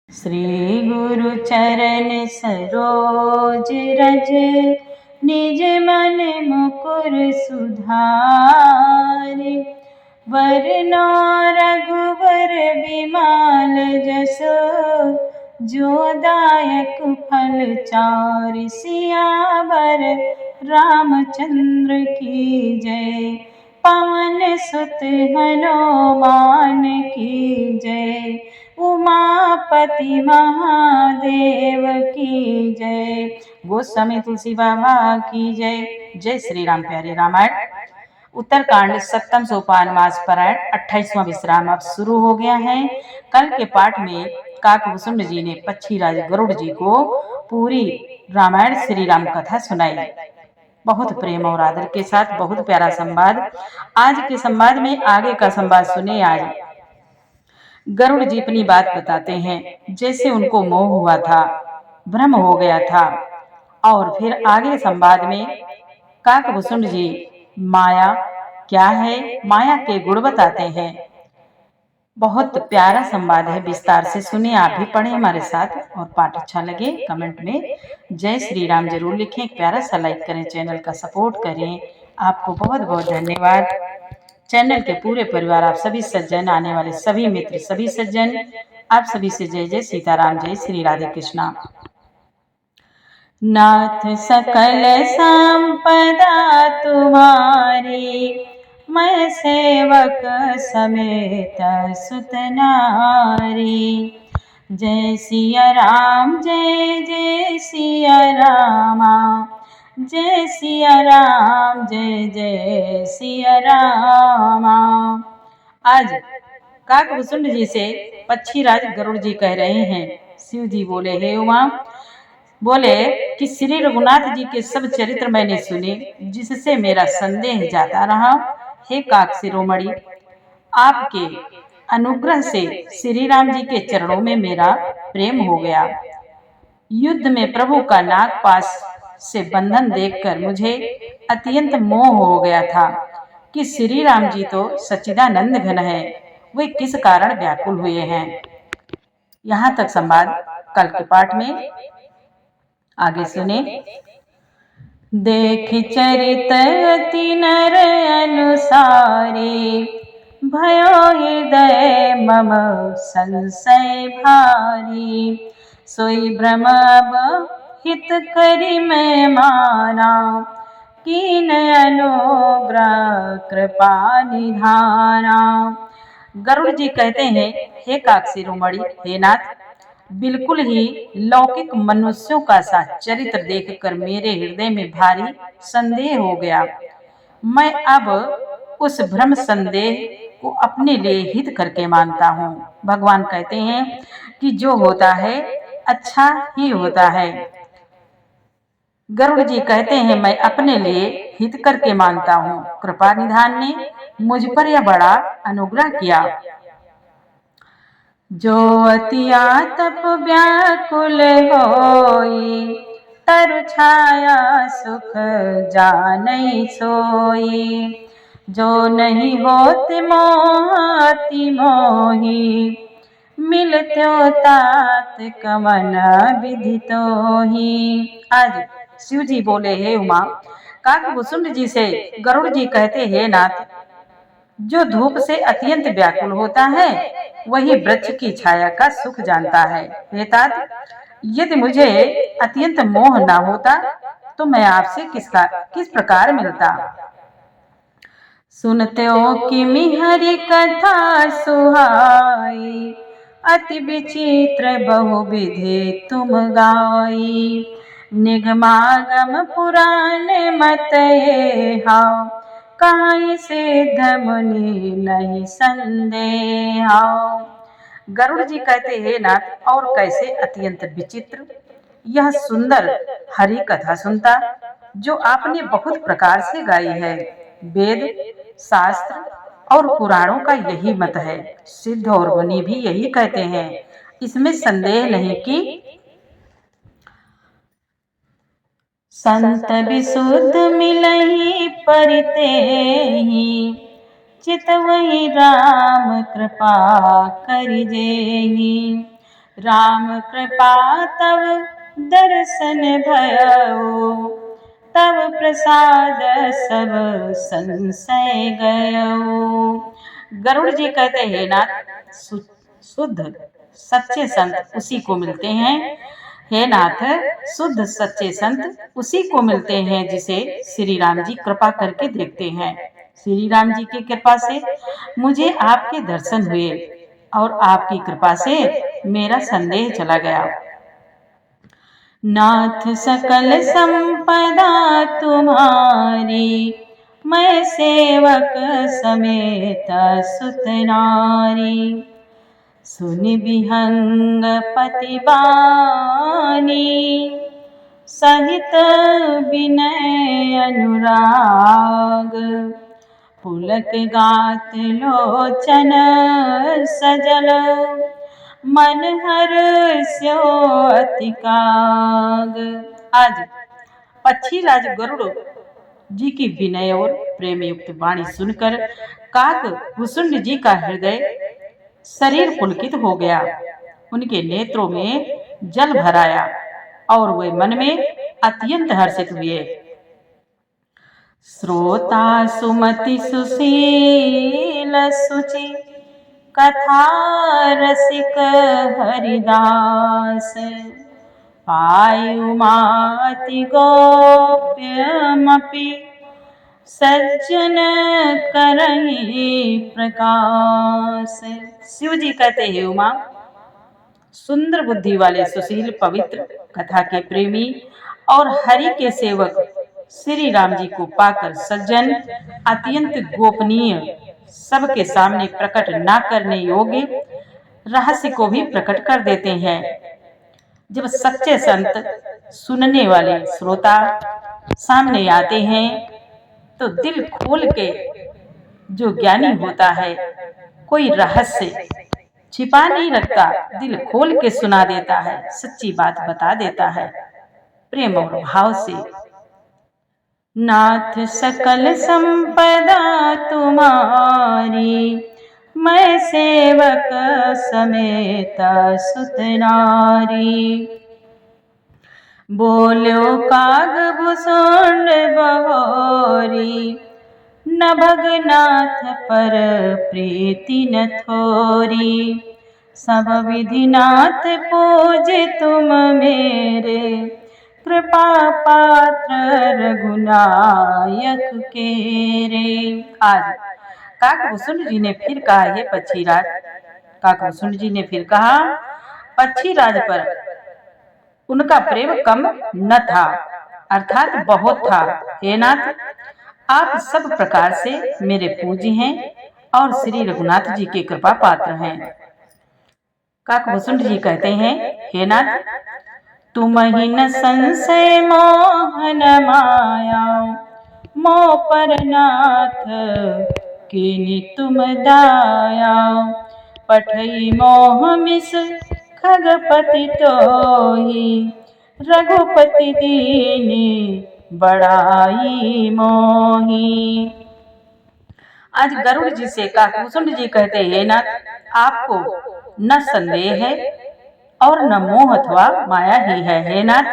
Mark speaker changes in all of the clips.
Speaker 1: श्री गुरु चरण सरोज रज, निज मन मुकुर सुधारि। वरनो रघुवर बिमल जसु, जो दायक फल चारि। सियावर रामचंद्र की जय, पवन सुत हनुमान की जय। उमापति महादेव की जय। गोस्वामी तुलसी बाबा की जय। जय श्री राम। प्यारे रामायण उत्तरकांड सप्तम सोपान मास पारायण 28वां विश्राम अब शुरू हो गया है। कल के पाठ में काकभूषुंड जी ने पक्षीराज गरुड़ जी को पूरी रामायण श्री राम कथा सुनाई, बहुत प्रेम और आदर के साथ। बहुत प्यारा संवाद। आज के संवाद में आगे का संवाद सुने। आज गरुड़ जी अपनी बात बताते हैं, जैसे उनको मोह हुआ था, भ्रम हो गया था। और फिर आगे संवाद में काकभूषुंड जी माया क्या है, माया के गुण बताते हैं। बहुत प्यारा संवाद है, विस्तार से सुने। आप भी पढ़े हमारे साथ, और पाठ अच्छा लगे कमेंट में जय श्री राम जरूर लिखें। एक प्यारा सा लाइक करें, चैनल का सपोर्ट करें। आपको बहुत बहुत धन्यवाद। चैनल के पूरे परिवार, आप सभी सज्जन, आने वाले सभी मित्र, सभी सज्जन, आप सभी से जय जय सीताराम, जय श्री राधे कृष्णा। नाथ सकल संपदा तुम्हारी, मैं सेवक समेत सुत नारी। जय सिया राम, जय जय सिया रामा, जय सिया राम, जय जय सिया रामा। आज काकभूषुंड जी से पक्षीराज गरुड़ जी कह रहे हैं। शिव जी बोले, हे उमा, बोले कि श्री रघुनाथ जी के सब चरित्र मैंने सुने, जिससे मेरा संदेह जाता रहा। हे काक शिरोमणि, आपके अनुग्रह से श्री राम जी के चरणों में मेरा प्रेम हो गया। युद्ध में प्रभु का नागपाश से बंधन देखकर मुझे अत्यंत मोह हो गया था कि श्री राम जी तो सच्चिदानंद घन है, वे किस कारण व्याकुल हुए हैं। यहाँ तक संवाद कल के पाठ में। आगे सुने। देख चरित अति नर अनुसारी, भयो हृदय मम संशय भारी। सोई भ्रम हित करी मैं माना, कीन अनुग्रह कृपा निधाना। गरुड़ जी कहते हैं, हे काक शिरोमणि, हे नाथ, बिल्कुल ही लौकिक मनुष्यों का सा चरित्र देखकर मेरे हृदय में भारी संदेह हो गया। मैं अब उस भ्रम संदेह को अपने लिए हित करके मानता हूँ। भगवान कहते हैं कि जो होता है अच्छा ही होता है। गरुड़ जी कहते हैं, मैं अपने लिए हित करके मानता हूँ। कृपा निधान ने मुझ पर यह बड़ा अनुग्रह किया। जो अति आतप व्याकुल होई, तरु छाया सुख जानई सोई। जो नहीं होते मोहति मोही, मिलत्यो तात कमन विधि तोही। आज शिव जी बोले, हे उमा, काकभूषुंड जी से गरुड़ जी कहते, हे नाथ, जो धूप से अत्यंत व्याकुल होता है, वही वृक्ष की छाया का सुख जानता है। हे तात, यदि मुझे अत्यंत मोह न होता तो मैं आपसे किस प्रकार मिलता। सुनते हो कि हरि कथा सुहाई, अति विचित्र बहुविधि तुम गाई। निगमागम पुराण मत हाउ, कहीं सिद्ध मुनि नहीं संदेह। गरुड़ जी कहते, हे नाथ, और कैसे अत्यंत विचित्र यह सुंदर हरि कथा सुनता, जो आपने बहुत प्रकार से गाई है। वेद, शास्त्र और पुराणों का यही मत है। सिद्ध और मुनि भी यही कहते हैं, इसमें संदेह नहीं कि संत विशुद्ध मिलहि परितेहि, चितवहि राम कृपा करि जेहि। राम कृपा तव दर्शन भयो, तव प्रसाद सब संशय गयो। गरुड़ जी कहते हैं नाथ, शुद्ध सच्चे संत उसी को मिलते हैं। हे नाथ, शुद्ध सच्चे संत उसी को मिलते हैं जिसे श्री राम जी कृपा करके देखते हैं। श्री राम जी की कृपा से मुझे आपके दर्शन हुए और आपकी कृपा से मेरा संदेह चला गया। नाथ सकल संपदा तुम्हारी, मैं सेवक समेत सुत नारी। सुन विहंग पति बानी, सहित विनय अनुराग। पुलक गात लोचन सजल, मन हर्ष्यो अति काग। आज पक्षी राज गरुड़ जी की विनय और प्रेम युक्त वाणी सुनकर काक भुसुंड जी का हृदय शरीर पुलकित हो गया। उनके नेत्रों में जल भर आया और वे मन में अत्यंत हर्षित हुए। श्रोता सुमति सुशील सुचि, कथा रसिक हरिदास। पायु माति गोप्यमपि, सज्जन करहि प्रकाश। शिव जी कहते हैं उमा, सुंदर बुद्धि वाले सुशील पवित्र कथा के प्रेमी और हरि के सेवक श्री राम जी को पाकर सज्जन अत्यंत गोपनीय, सबके सामने प्रकट न करने योग्य रहस्य को भी प्रकट कर देते हैं। जब सच्चे संत सुनने वाले श्रोता सामने आते हैं तो दिल खोल के जो ज्ञानी होता है कोई रहस्य छिपा नहीं रखता, दिल खोल के सुना देता है, सच्ची बात बता देता है प्रेम और भाव से। नाथ सकल संपदा तुम्हारी, मैं सेवक समेत सुत नारी। बोलो काग भुसुंड बहोरी, न भगनाथ पर प्रीति न थोरी। सब विधि नाथ पूजे तुम मेरे, कृपा पात्र रघुनायक केरे। आज काकभूषुंड जी ने फिर कहा, हे पक्षीराज, काकभूषुंड जी ने फिर कहा, पक्षीराज पर उनका प्रेम कम न था, अर्थात बहुत था। हे नाथ, आप सब प्रकार से मेरे पूज्य हैं और श्री रघुनाथ जी के कृपा पात्र हैं। काकभूषुंड जी कहते हैं, हे नाथ, तुम ही न संशय मोहन माया, मोह पर नाथ कीनी तुम दाया। पठई मोह मिस खगपति तोहि, रघुपति दीनी बड़ाई मोही। आज गरुड़ जी से काकभूषुंड जी कहते हैं, नाथ, आपको न संदेह है और न मोह अथवा माया ही है। हे नाथ,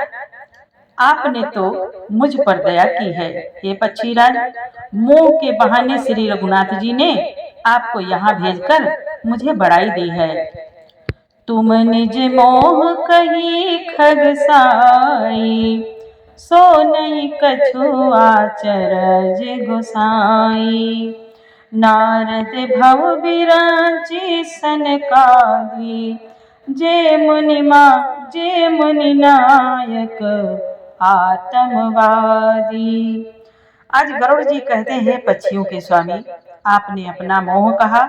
Speaker 1: आपने तो मुझ पर दया की है। हे पक्षीराज, मोह के बहाने श्री रघुनाथ जी ने आपको यहाँ भेजकर मुझे बड़ाई दी है। तुम निज मोह कही खगसाई, सो नहीं कछु आचरज गोसाई। नारद भव बिरांची सनकादि, जे मुनि नायक आत्मवादी। आज गरुड़ जी कहते हैं, पक्षियों के स्वामी, आपने अपना मोह कहा,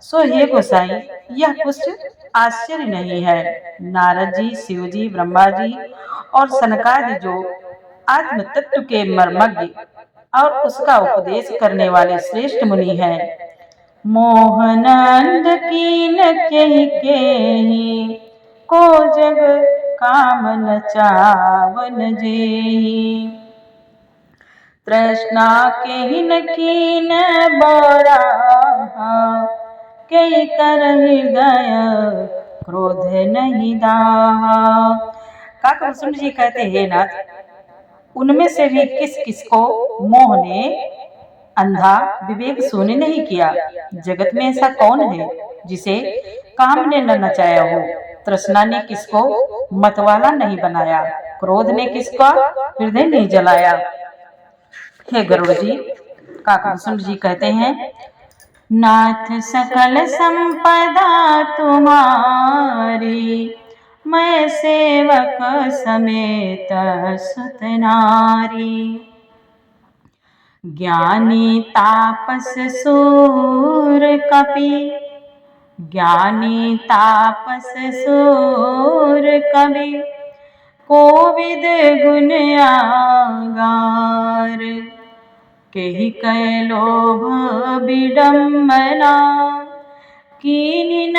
Speaker 1: सो हे गोसाई, यह कुछ आश्चर्य नहीं है। नारद जी, शिव जी, ब्रह्मा जी और सनकादि जो आत्म तत्व के मर्मज्ञ और उसका उपदेश करने वाले श्रेष्ठ मुनि हैं, मोहनंद कीन केहि केहि, को जग कामन चावन जेहि। तृष्णा केहि न कीन बोरा, केहि कर हृदय क्रोध नहीं दाहा। काकभूषण जी कहते हैं नाथ, उनमें से भी किस किस को मोह ने अंधा विवेक शून्य नहीं किया। जगत में ऐसा कौन है जिसे काम ने न नचाया हो। तृष्णा ने किसको मतवाला नहीं बनाया, क्रोध ने किसका हृदय नहीं जलाया। हे गरुड़ जी, काकभूषण जी कहते हैं, नाथ सकल संपदा तुम्हारी, मैं सेवक समेत सुत नारी। ज्ञानी तापस सूर कपि, ज्ञानी तापस सूर कवि, कोविद गुण आगार। केहि कै लोभ विडम्बना, कीनि न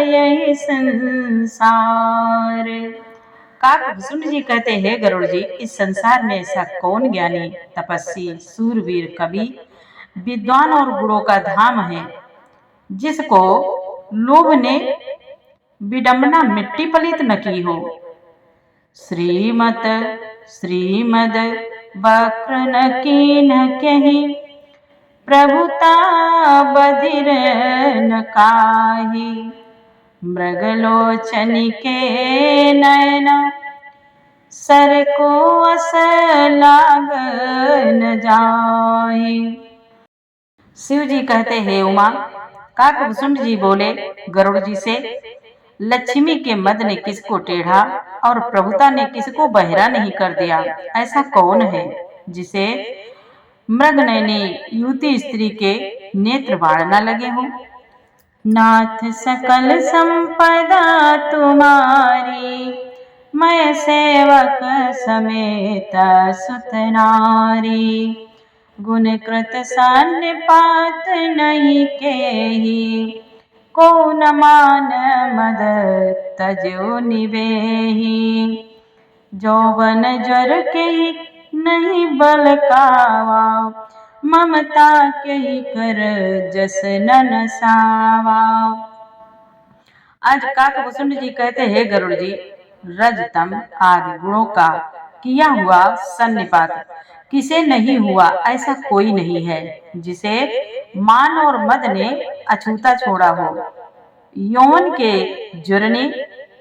Speaker 1: यहि संसार। काकभूषण जी कहते हैं, गरुड़ जी, इस संसार में ऐसा कौन ज्ञानी, तपस्वी, सूरवीर, कवि, विद्वान और गुणों का धाम है, जिसको लोभ ने विडंबना मिट्टी पलित न की हो। श्रीमत श्रीमद वक्र न कीन्ह कहि, प्रभुता बधिर न काहि। मृगलोचन के नयन, सर को अस लाग न जाहि। शिव जी कहते हैं, उमा, काकभूषण जी बोले गरुड़ जी से, लक्ष्मी के मद ने किसको टेढ़ा और प्रभुता ने किसको बहरा नहीं कर दिया। ऐसा कौन है जिसे मृगनयनी युवती स्त्री के नेत्र बाण न लगे हों। नाथ सकल संपदा तुम्हारी, मैं सेवक समेत सुत नारी। गुण कृत सन्निपात नहीं केहि, को न मान मद तजो निवेहि। जौवन जर के नहीं बल कावा, ममता के कर जस न नसावा। आज काकभूषण जी कहते हैं, गरुड़ जी, रजतम आदि गुणों का किया हुआ सन्निपात किसे नहीं हुआ, ऐसा कोई नहीं है जिसे मान और मद ने अछूता छोड़ा हो। यौवन के जुर ने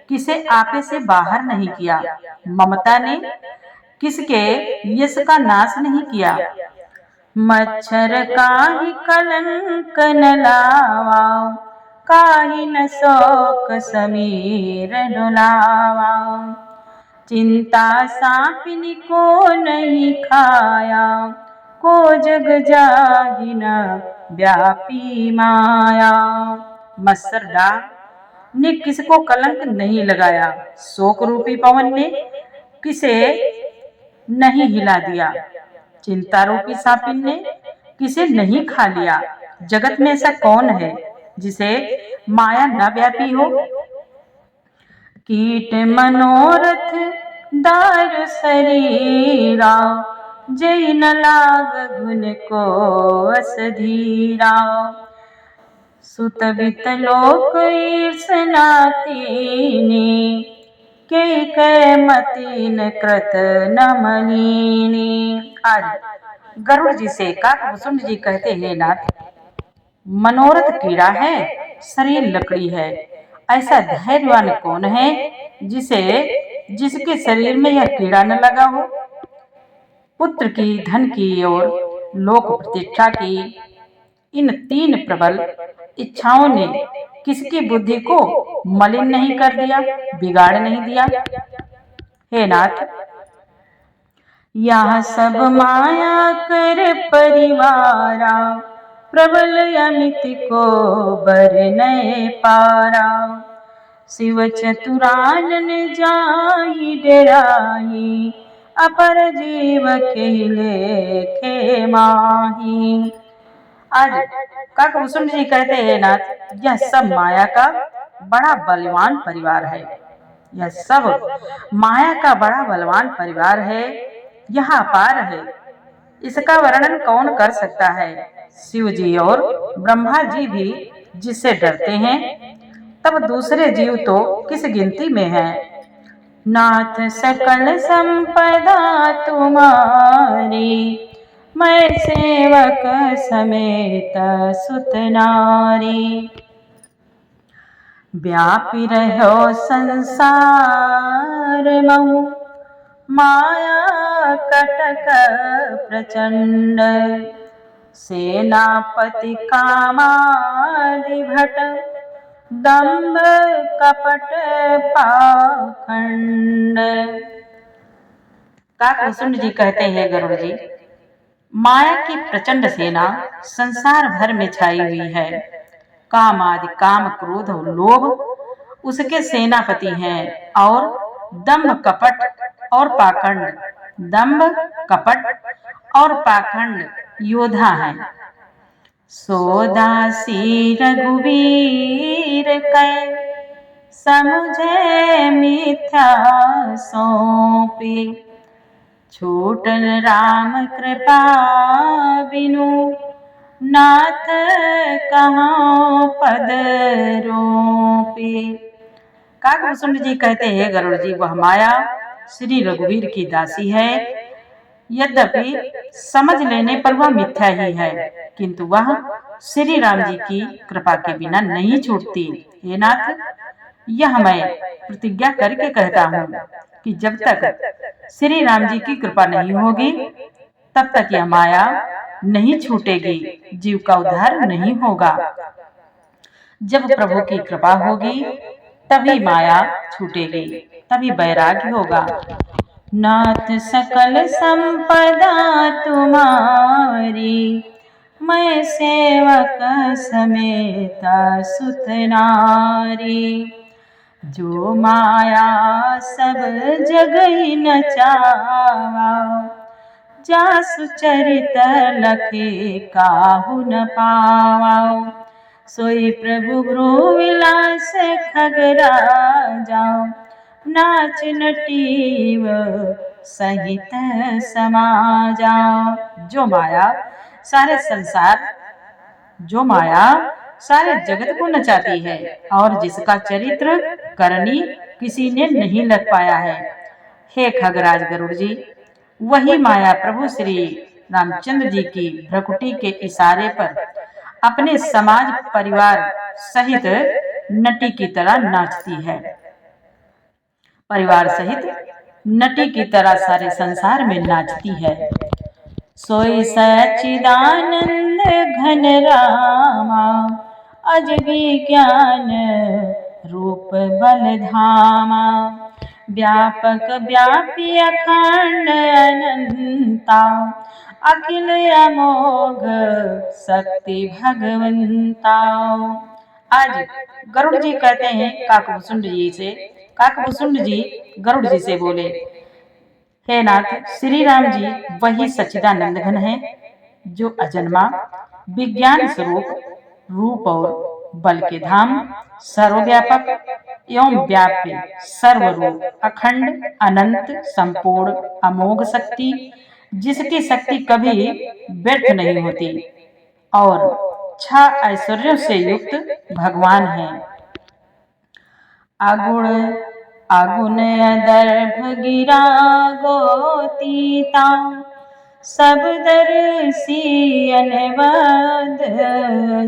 Speaker 1: किसे आपे से बाहर नहीं किया, ममता ने किसके यश का नाश नहीं किया। मच्छर काहि कलंक न लावा, काहि न शोक समीर डुलावा। चिंता सापिनी को नहीं खाया, को जग जाहि न व्यापी माया। मत्सर डाह ने किसको कलंक नहीं लगाया, शोक रूपी पवन ने किसे नहीं हिला दिया। चिंता रूपी सापिन ने किसे नहीं खा लिया। जगत में ऐसा कौन है जिसे माया न व्यापी हो। कीट मनोरथ दारु शरीरा, जय न लाग गुण को अस धीरा। सुत बित लोक ईर्षना तीनी, के कै मतीन कृत न मलीनी। आज गरुड़ जी से काकभूषण जी कहते हैं, नाथ, मनोरथ कीड़ा है, शरीर लकड़ी है, ऐसा धैर्यवान कौन है जिसके शरीर में यह कीड़ा न लगा हो। पुत्र की, धन की और लोक प्रतिष्ठा की इन तीन प्रबल इच्छाओं ने किसकी बुद्धि को मलिन नहीं कर दिया, बिगाड़ नहीं दिया। हे नाथ, यह सब माया कर परिवारा, प्रबल अमित को बर नए पारा। शिव चतुरानन जाहि डराहि, अपर जीव के लेखे माही। आज काकभूषण जी कहते हैं, नाथ, यह सब माया का बड़ा बलवान परिवार है। यह सब माया का बड़ा बलवान परिवार है, यह अपार है, इसका वर्णन कौन कर सकता है। शिव जी और ब्रह्मा जी भी जिससे डरते हैं, तब दूसरे जीव तो किस गिनती में है। नाथ सकल संपदा तुम्हारी, मैं सेवक समेत सुत नारी। व्यापी रहो संसार महु, माया कटक प्रचंड। सेनापति कामादि भट, दंभ कपट पाखंड। काकभूषुंड जी कहते हैं, गरुड़ जी, माया की प्रचंड सेना संसार भर में छाई हुई है। काम आदि, काम क्रोध और लोभ उसके सेनापति हैं, और दंभ कपट और पाखंड, दंभ कपट और पाखंड योद्धा हैं। सोदासी रघुवीर कै, समुझे मिथ्या सौंपी। छूटन राम कृपा बिनु, नाथ कहाँ पद रोपी। काकभूषुंड जी कहते हैं, गरुड़ जी, वह माया श्री रघुवीर की दासी है। यद्यपि समझ लेने पर वह मिथ्या ही है, किंतु वह श्री राम जी की कृपा के बिना नहीं छूटती। हे नाथ, यह मैं प्रतिज्ञा करके कहता हूँ कि जब तक श्री राम जी की कृपा नहीं होगी, तब तक यह माया नहीं छूटेगी, जीव का उद्धार नहीं होगा। जब प्रभु की कृपा होगी तभी माया छूटेगी, तभी वैराग्य होगा। नाथ सकल संपदा तुम्हारी, मैं सेवक समेत सुत नारी। जो माया सब जग ही नचावा, जासु चरित लखे काहू न पावा। सोई प्रभु भ्रू विलास खगराजा, नाच नटीव सहित समाजा। जो माया सारे संसार, जो माया सारे जगत को नचाती है, और जिसका चरित्र करनी किसी ने नहीं लग पाया है। हे खगराज गरुड़ जी, वही माया प्रभु श्री रामचंद्र जी की भ्रकुटी के इशारे पर अपने समाज परिवार सहित नटी की तरह नाचती है। परिवार सहित नटी की तरह सारे संसार में नाचती है। सोई सच्चिदानंद घन रामा, अज विज्ञान रूप बल धामा। व्यापक व्यापी अखंड अनंता, अखिल अमोघ शक्ति भगवंता। आज गरुड़ जी कहते हैं काकभूषुंड जी से, काकभूषुंड जी गरुड़ जी से बोले, हे नाथ, श्री राम जी वही सच्चिदानंद घन है, जो अजन्मा विज्ञान स्वरूप, रूप और बल के धाम, सर्वव्यापक एवं व्याप्य, सर्वरूप, अखंड, अनंत, संपूर्ण, अमोघ शक्ति, जिसकी शक्ति कभी व्यर्थ नहीं होती, और 6 ऐश्वर्यों से युक्त भगवान है। अगुण अगुण अदर्भ गिरा गोतीता, सब दर्शी अनवद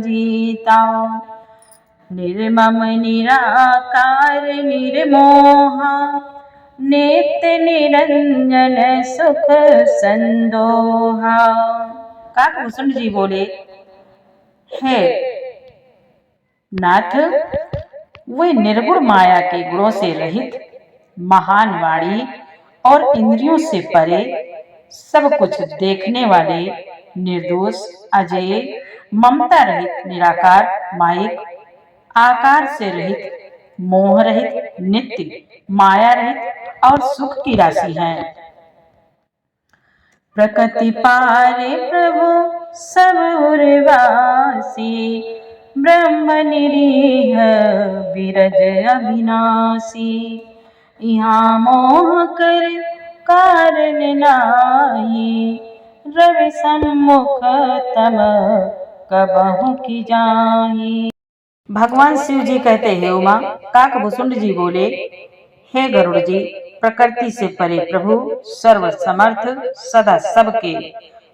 Speaker 1: जीता। निर्मम निराकार निर्मोहा, नित्य निरंजन सुख संदोहा। काकभूषुंड जी बोले, हे नाथ, वे निर्गुण माया के गुणों से रहित, महान वाणी और इंद्रियों से परे, सब कुछ देखने वाले, निर्दोष, अजय, ममता रहित, निराकार, माइक, आकार से रहित, मोह रहित, नित्य, माया रहित और सुख की राशि हैं। प्रकृति पारे प्रभु सब उर्वासी, ब्रह्म निरीह विरज अविनाशी। यहाँ मोह कर कारण नाही, रवि सम्मुख तम कबहु की जाही। भगवान शिव जी कहते हैं उमा। काकभूषुंड जी बोले, हे गरुड़ जी, प्रकृति से परे प्रभु, सर्व समर्थ, सदा सबके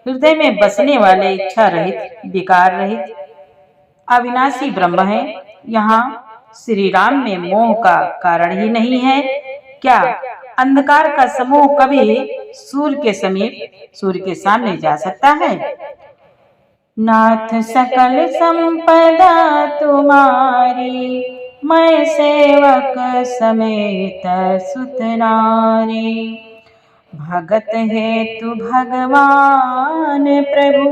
Speaker 1: हृदय में बसने वाले, इच्छा रहित, विकार रहित, अविनाशी ब्रह्म है। यहाँ श्री राम में मोह का कारण ही नहीं है क्या? अंधकार का समूह कभी सूर्य के सामने जा सकता है? नाथ सकल संपदा तुम्हारी, मैं सेवक समेत सुत नारी। भगत हेतु भगवान प्रभु,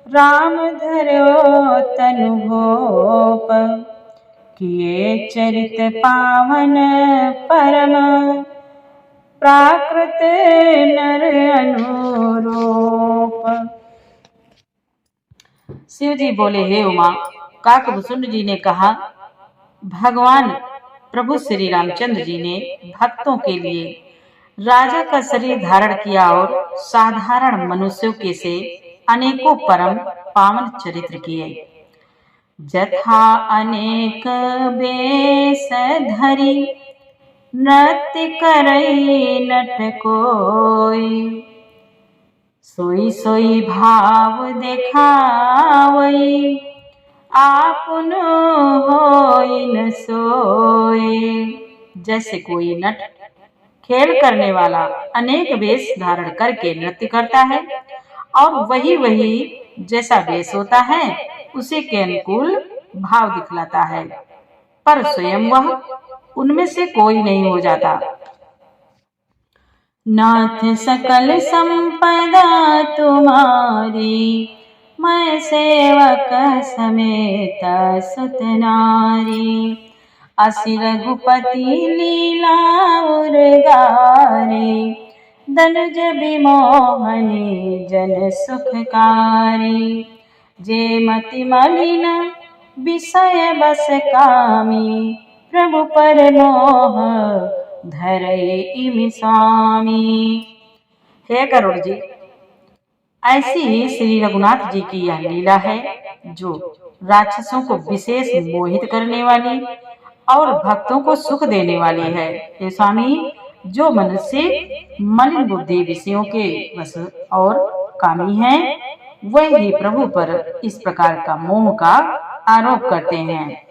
Speaker 1: राम धरो तनु भोप। किए चरित पावन परम, प्राकृत नर अनुरूप। शिव जी बोले, हे उमा, काकभूषुंड जी ने कहा, भगवान प्रभु श्री रामचंद्र जी ने भक्तों के लिए राजा का शरीर धारण किया और साधारण मनुष्यों के से अनेकों परम पावन चरित्र किए। जथा अनेक बेस धरी, नृत्य करई नट कोई। सोई सोई भाव देखावई, आपन होई न सोए। जैसे कोई नट खेल करने वाला अनेक वेश धारण करके नृत्य करता है और वही जैसा वेश होता है उसी के अनुकूल भाव दिखलाता है, पर स्वयं वह उनमें से कोई नहीं हो जाता। नाथ सकल संपदा तुम्हारी, मैं सेवक समेत सुत नारी। असि रघुपति लीला उर्गारे, दनुज विमोहनी जन सुखकारी। जे मति मलिन विषय बस कामी, प्रभु पर मोह धरे इमि स्वामी। हे गरुड़ जी, ऐसी ही श्री रघुनाथ जी की यह लीला है जो राक्षसों को विशेष मोहित करने वाली और भक्तों को सुख देने वाली है। हे स्वामी, जो मनुष्य मलिन बुद्धि विषयों के वश और कामी हैं, वही प्रभु पर इस प्रकार का मोह का आरोप करते हैं।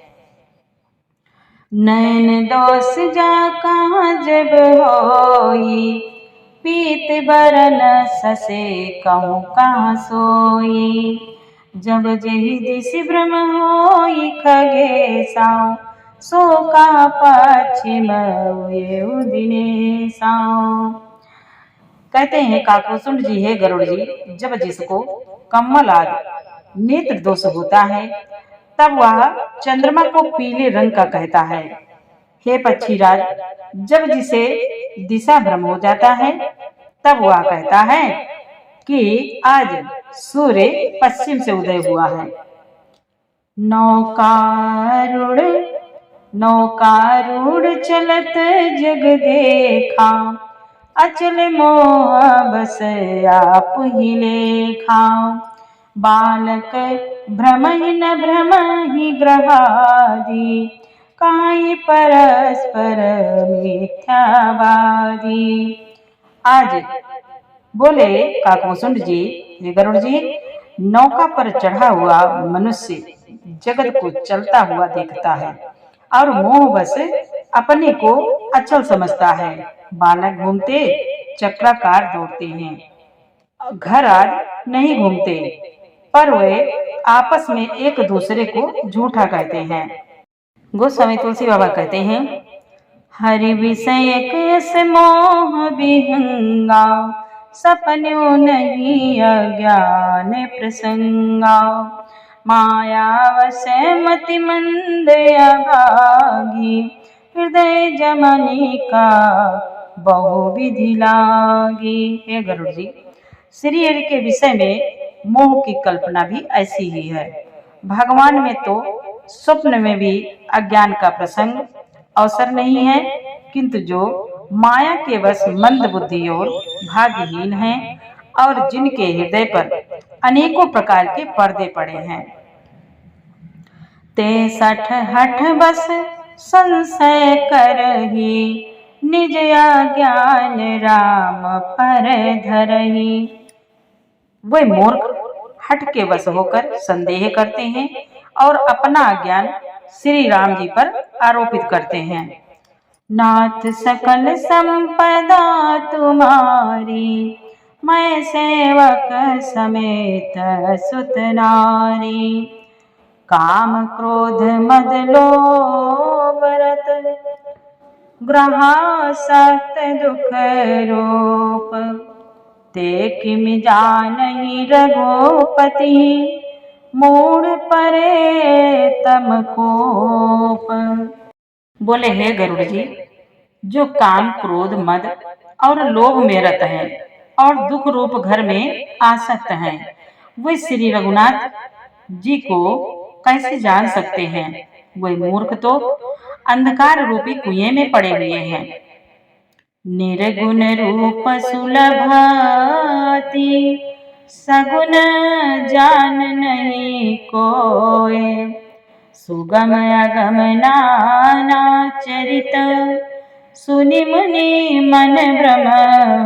Speaker 1: नैन दोष जा कहाँ जब होई, पीत बरन ससे कहूँ कहाँ सोई। जब जही दिश भ्रम होई खगेशाओ, सो का पश्चिम दिनेशाओ। कहते हैं काकभूषुंड जी, हे गरुड़ जी, जब जिसको कम्मल आदि नेत्र दोष होता है तब वह चंद्रमा को पीले रंग का कहता है। हे पक्षीराज, जब जिसे दिशा भ्रम हो जाता है तब वह कहता है कि आज सूर्य पश्चिम से उदय हुआ है। नौकारूढ़ चलत जग देखा, अचल मोह बस आप ही लेखा। बालक भ्रम ही न भ्रम ही ग्रहादि, काई परस्पर मिथ्यावादी। आज बोले काकभूषुंड जी, हे गरुड़ जी, नौका पर चढ़ा हुआ मनुष्य जगत को चलता हुआ देखता है और मोहवश अपने को अचल समझता है। बालक घूमते चक्राकार दौड़ते हैं, घर आज नहीं घूमते, पर वे आपस में एक दूसरे को झूठा कहते हैं। गोस्वामी तुलसी बाबा कहते हैं, हरि विषय केस मोह विहंगा, सपन्यों नहीं अज्ञान प्रसंगा। मायावश मति मंद अभागी, हृदय जमनी का बहु विधि लागी। हे गरुड़ जी, श्री हरि के विषय में मोह की कल्पना भी ऐसी ही है। भगवान में तो स्वप्न में भी अज्ञान का प्रसंग अवसर नहीं है, किंतु जो माया के वश मंद बुद्धि और भाग्यहीन हैं और जिनके हृदय पर अनेकों प्रकार के पर्दे पड़े हैं, ते सठ हठ बस संशय करही, निज ज्ञान राम पर धरही। वे मूर्ख हठ के वश होकर संदेह करते हैं और अपना ज्ञान श्री राम जी पर आरोपित करते हैं। नाथ सकल संपदा तुम्हारी, मैं सेवक समेत सुत नारी। काम क्रोध मद लोभ रत, ग्रहासक्त दुख रूप। ते किम जानहि रघुपति, मूढ़ परे तम कोप। बोले, हे गरुड़ जी, जो काम क्रोध मद और लोभ में रत हैं और दुख रूप घर में आसक्त हैं, वे श्री रघुनाथ जी को कैसे जान सकते हैं? वे मूर्ख तो अंधकार रूपी कुएं में पड़े हुए हैं। निर्गुण रूप सुलभाति, सगुण जान नहीं कोय। सुगम अगम नाना चरित, सुनि मुनि मन भ्रम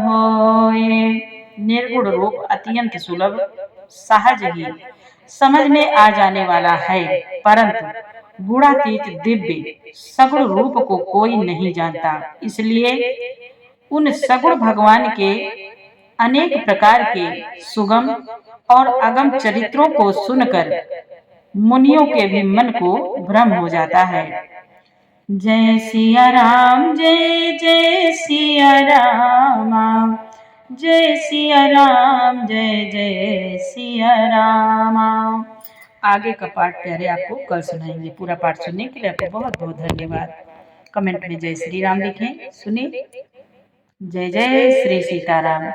Speaker 1: होय। निर्गुण रूप अत्यंत सुलभ, सहज ही समझ में आ जाने वाला है, परंतु गुणातीत दिव्य सगुण रूप को कोई नहीं जानता। इसलिए उन सगुण भगवान के अनेक प्रकार के सुगम और अगम चरित्रों को सुनकर मुनियों के भी मन को भ्रम हो जाता है। जय सिया राम, जय जय सिया राम, जय सिया राम, जय जय सिया राम। आगे का पाठ प्यारे आपको कल सुनाएंगे। पूरा पाठ सुनने के लिए आपको बहुत बहुत धन्यवाद। कमेंट में जय श्री राम लिखें। सुनिए, जय जय श्री सीताराम।